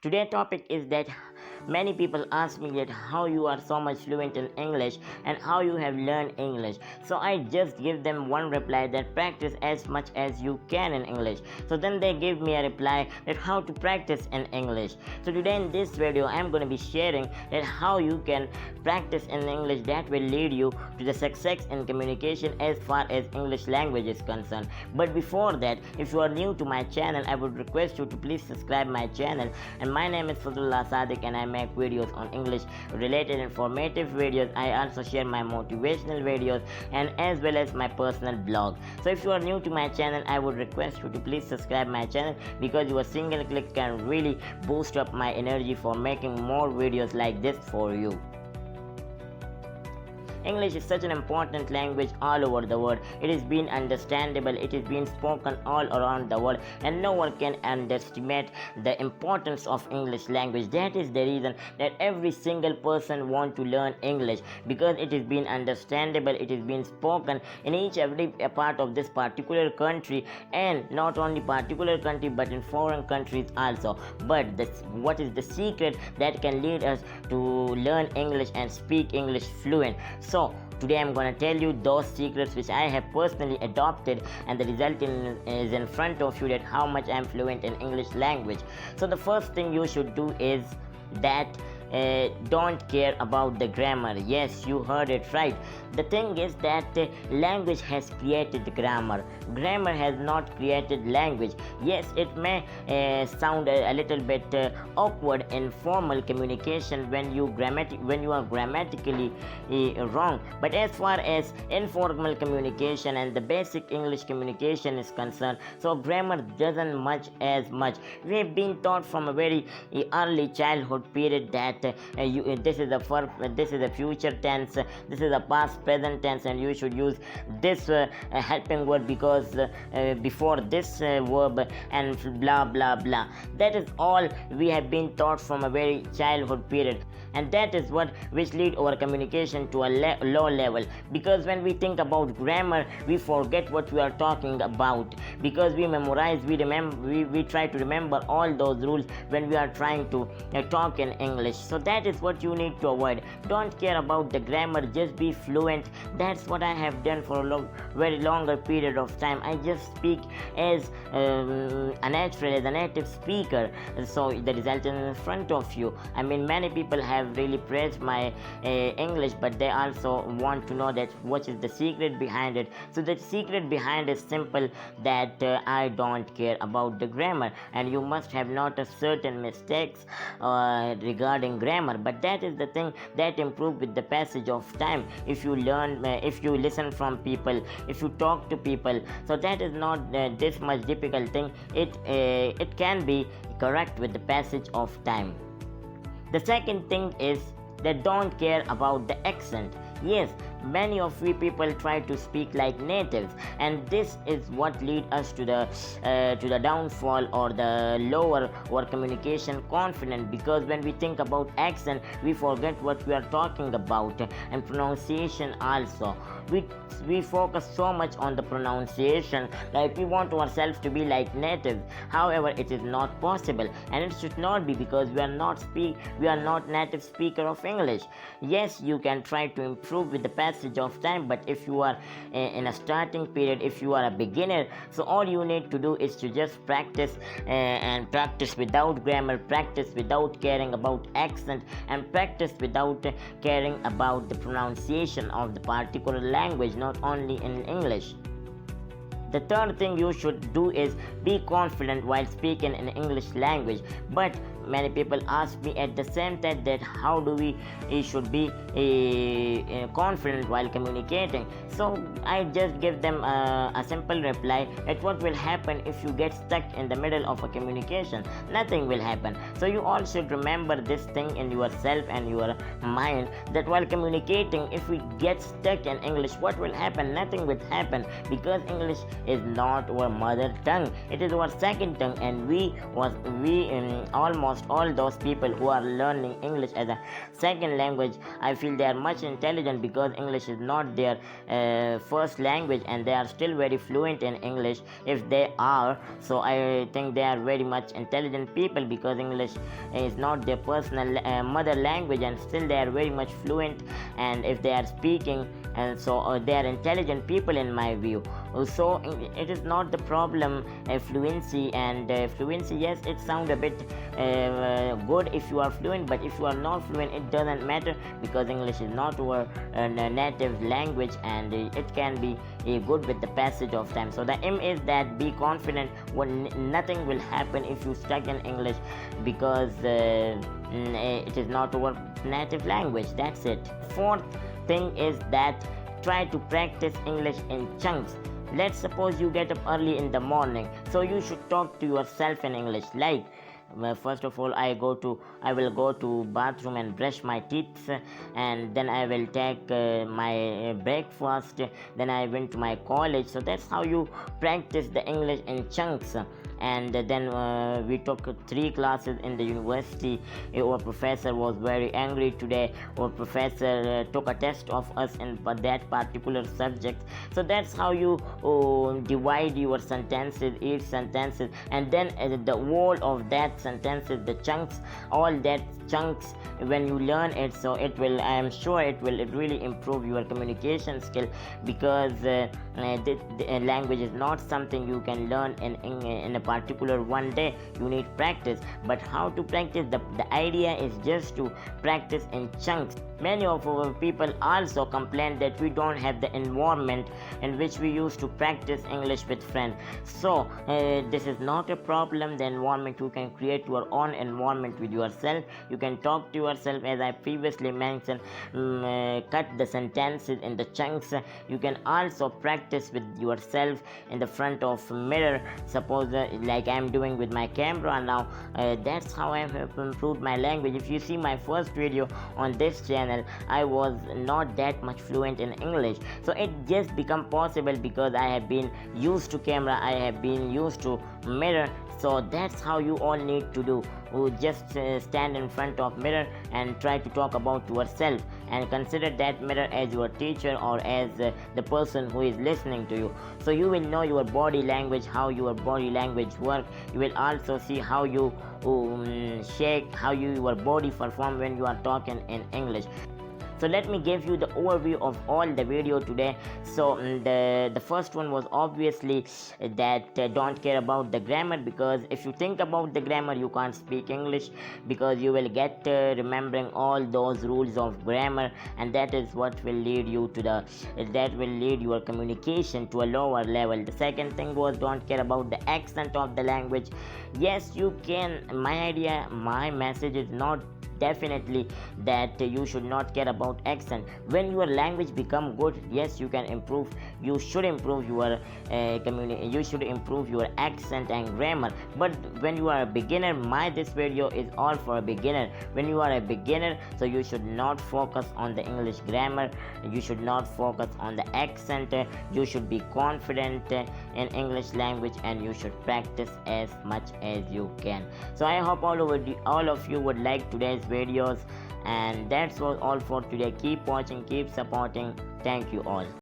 Today's topic is that many people ask me that how you are so much fluent in English and how you have learned English. So I just give them one reply that practice as much as you can in English. So then they give me a reply that how to practice in English. So today in this video I am going to be sharing that how you can practice in English that will lead you to the success in communication as far as English language is concerned. But before that, if you are new to my channel, I would request you to please subscribe my channel. And my name is Fadlullah Sadiq and I make videos on English related informative videos. I also share my motivational videos and as well as my personal blog. So if you are new to my channel, I would request you to please subscribe my channel because your single click can really boost up my energy for making more videos like this for you. English is such an important language all over the world. It is being understandable, it is being spoken all around the world, and no one can underestimate the importance of English language. That is the reason that every single person wants to learn English, because it is being understandable, it is being spoken in every part of this particular country, and not only particular country but in foreign countries also. But what is the secret that can lead us to learn English and speak English fluent? So today I'm going to tell you those secrets which I have personally adopted, and the result is in front of you that how much I'm fluent in English language. So the first thing you should do is that don't care about the grammar. Yes, you heard it right. The thing is that language has created grammar. Grammar has not created language. Yes, it may sound a little bit awkward in formal communication when you are grammatically wrong. But as far as informal communication and the basic English communication is concerned, so grammar doesn't much as much. We have been taught from a very early childhood period that this is a future tense, this is a past present tense, and you should use this helping word because before this verb and blah blah blah. That is all we have been taught from a very childhood period, and that is what which lead our communication to a low level, because when we think about grammar we forget what we are talking about, because we memorize, we try to remember all those rules when we are trying to talk in English. So that is what you need to avoid. Don't care about the grammar, just be fluent. That's what I have done for a very longer period of time. I just speak as a natural, as a native speaker. So the result is in front of you. I mean, many people have really praised my English, but they also want to know that what is the secret behind it. So the secret behind is simple, that I don't care about the grammar, and you must have noticed certain mistakes regarding grammar, but that is the thing that improves with the passage of time. If you learn, if you listen from people, if you talk to people, so that is not this much difficult thing. It can be correct with the passage of time. The second thing is that don't care about the accent. Yes, many of we people try to speak like natives, and this is what lead us to the downfall or the lower our communication confidence, because when we think about accent we forget what we are talking about, and pronunciation also. We focus so much on the pronunciation, like we want ourselves to be like natives. However, it is not possible, and it should not be, because we are not native speaker of English. Yes, you can try to improve with the passage of time, but if you are in a starting period, if you are a beginner, so all you need to do is to just practice and practice without grammar, practice without caring about accent, and practice without caring about the pronunciation of the particular language, not only in English. The third thing you should do is be confident while speaking in English language. But many people ask me at the same time that how do we should be confident while communicating. So I just give them a simple reply that what will happen if you get stuck in the middle of a communication? Nothing will happen. So you all should remember this thing in yourself and your mind, that while communicating, if we get stuck in English, what will happen? Nothing will happen, because English is not our mother tongue. It is our second tongue, and we almost all those people who are learning English as a second language, I feel they are much intelligent because English is not their first language, and they are still very fluent in English if they are. So I think they are very much intelligent people because English is not their personal mother language, and still they are very much fluent, and if they are speaking, and so they are intelligent people in my view. So it is not the problem fluency, and fluency, yes, it sounds a bit good if you are fluent, but if you are not fluent, it doesn't matter because English is not our native language, and it can be good with the passage of time. So the aim is that be confident when nothing will happen if you stuck in English because it is not our native language. That's it. Fourth thing is that try to practice English in chunks. Let's suppose you get up early in the morning, so you should talk to yourself in English like, first of all, I will go to bathroom and brush my teeth, and then I will take my breakfast, then I went to my college. So that's how you practice the English in chunks. And then we took 3 classes in the university. Our professor was very angry today. Our professor took a test of us in that particular subject. So that's how you divide your sentences, each sentences, and then the whole of that sentences, the chunks, all that chunks, when you learn it, so it will, I am sure it will really improve your communication skill, because the language is not something you can learn in a particular one day. You need practice. But how to practice? The idea is just to practice in chunks. Many of our people also complain that we don't have the environment in which we used to practice English with friends. So this is not a problem. The environment, you can create your own environment with yourself. You can talk to yourself, as I previously mentioned, cut the sentences in the chunks. You can also practice with yourself in the front of mirror, suppose like I am doing with my camera now. That's how I have improved my language. If you see my first video on this channel, I was not that much fluent in English. So it just become possible because I have been used to camera, I have been used to mirror. So that's how you all need to do. Just stand in front of mirror and try to talk about yourself, and consider that mirror as your teacher or as the person who is listening to you. So you will know your body language, how your body language works. You will also see how you shake, how your body perform when you are talking in English. So let me give you the overview of all the video today. So the first one was obviously that don't care about the grammar, because if you think about the grammar, you can't speak English, because you will get remembering all those rules of grammar, and that is what will lead you to that will lead your communication to a lower level. The second thing was don't care about the accent of the language. Yes, you can. My message is not definitely that you should not care about accent. When your language become good, yes, you can improve. You should improve your you should improve your accent and grammar. But when you are a beginner, this video is all for a beginner. When you are a beginner, so you should not focus on the English grammar, you should not focus on the accent. You should be confident in English language, and you should practice as much as you can. So I hope all of you would like today's videos, and that's all for today. Keep watching, keep supporting. Thank you all.